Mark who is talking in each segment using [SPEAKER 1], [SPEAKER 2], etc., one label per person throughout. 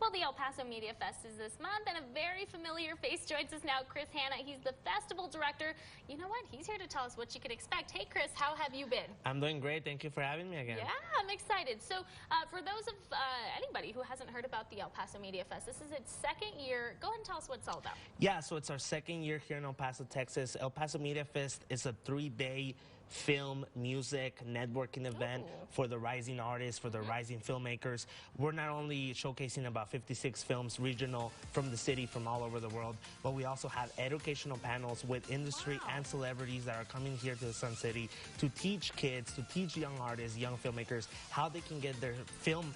[SPEAKER 1] Well, the El Paso Media Fest is this month, and a very familiar face joins us now, Chris Hanna. He's the festival director. You know what? He's here to tell us what you can expect. Hey, Chris, how have you been?
[SPEAKER 2] I'm doing great. Thank you for having me again.
[SPEAKER 1] Yeah, I'm excited. So, for those of anybody who hasn't heard about the El Paso Media Fest, this is its second year. Go ahead and tell us what it's all about.
[SPEAKER 2] Yeah, so it's our second year here in El Paso, Texas. El Paso Media Fest is a 3-day film, music, networking event for the rising artists, for the rising filmmakers. We're not only showcasing about 56 films regional from the city, from all over the world, but we also have educational panels with industry and celebrities that are coming here to the Sun City to teach kids, to teach young artists, young filmmakers, how they can get their film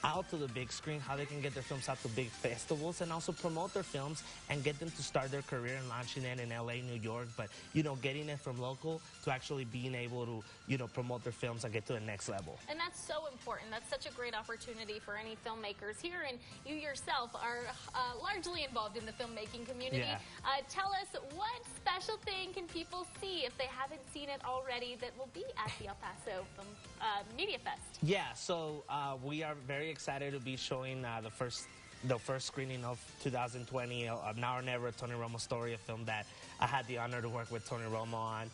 [SPEAKER 2] out to the big screen, how they can get their films out to big festivals, and also promote their films and get them to start their career and launching it in LA, New York, but, you know, getting it from local to actually being able to, you know, promote their films and get to the next level.
[SPEAKER 1] And that's so important. That's such a great opportunity for any filmmakers here, and you yourself are largely involved in the filmmaking community.
[SPEAKER 2] Yeah.
[SPEAKER 1] Tell us, what special thing can people see if they haven't seen it already that will be at the El Paso Film Media Fest?
[SPEAKER 2] Yeah, so we are very excited to be showing the first screening of 2020, Now or Never, Tony Romo's story, a film that I had the honor to work with Tony Romo on,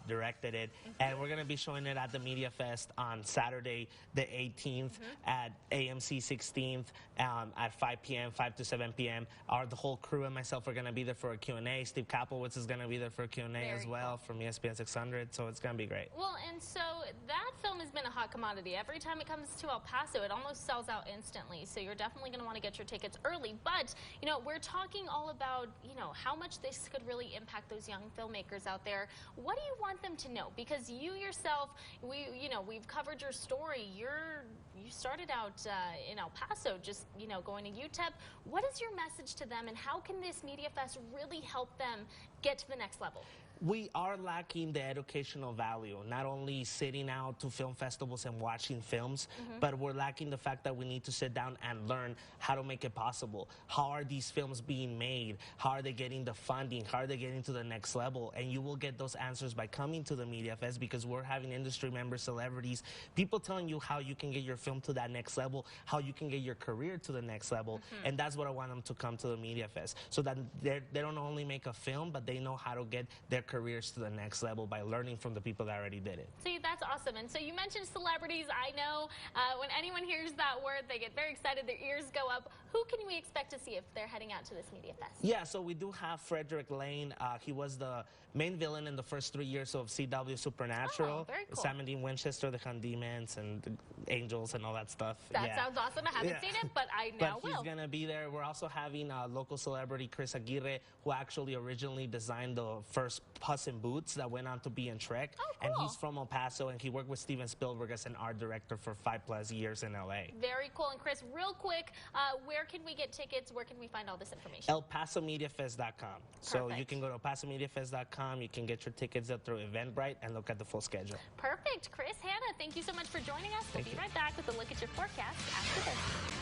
[SPEAKER 2] directed it. And we're going to be showing it at the Media Fest on Saturday, the 18th at AMC 16th at 5 p.m., 5 to 7 p.m. The whole crew and myself are going to be there for a Q&A. Steve Kaplowitz is going to be there for a Q&A as well from ESPN 600, so it's going to be great.
[SPEAKER 1] Well, and so that film has been a hot commodity. Every time it comes to El Paso, it almost sells out instantly, so you're definitely going to want to get your tickets early. But, you know, we're talking all about, you know, how much this could really impact those young filmmakers out there. What do you want them to know? Because you yourself, we've covered your story. You started out in El Paso, just, you know, going to UTEP. What is your message to them, and how can this Media Fest really help them get to the next level?
[SPEAKER 2] We are lacking the educational value, not only sitting out to film festivals and watching films, but we're lacking the fact that we need to sit down and learn how to make it possible. How are these films being made? How are they getting the funding? How are they getting to the next level? And you will get those answers by coming to the Media Fest, because we're having industry members, celebrities, people telling you how you can get your film to that next level, how you can get your career to the next level. And that's what I want them to come to the Media Fest, so that they don't only make a film, but they know how to get their careers to the next level by learning from the people that already did it.
[SPEAKER 1] See, that's awesome. And so you mentioned celebrities. I know when anyone hears that word, they get very excited, their ears go up. Who can we expect to see if they're heading out to this Media Fest? Yeah,
[SPEAKER 2] so we do have Frederick Lane. He was the main villain in the first 3 years of CW Supernatural.
[SPEAKER 1] Oh, very cool.
[SPEAKER 2] Sam and Dean Winchester, the Condiments and the Angels and all that stuff.
[SPEAKER 1] That sounds awesome. I haven't seen it, but I now will.
[SPEAKER 2] He's going to be there. We're also having a local celebrity, Chris Aguirre, who actually originally designed the first Puss in Boots that went on to be in Shrek.
[SPEAKER 1] Oh, cool.
[SPEAKER 2] And he's from El Paso, and he worked with Steven Spielberg as an art director for 5+ years in LA.
[SPEAKER 1] Very cool. And Chris, real quick, where can we get tickets? Where can we find all this information?
[SPEAKER 2] ElPasoMediaFest.com. So you can go to ElPasoMediaFest.com. You can get your tickets up through Eventbrite and look at the full schedule.
[SPEAKER 1] Perfect. Chris Hanna, thank you so much for joining us. We'll be right back with a look at your forecast after this.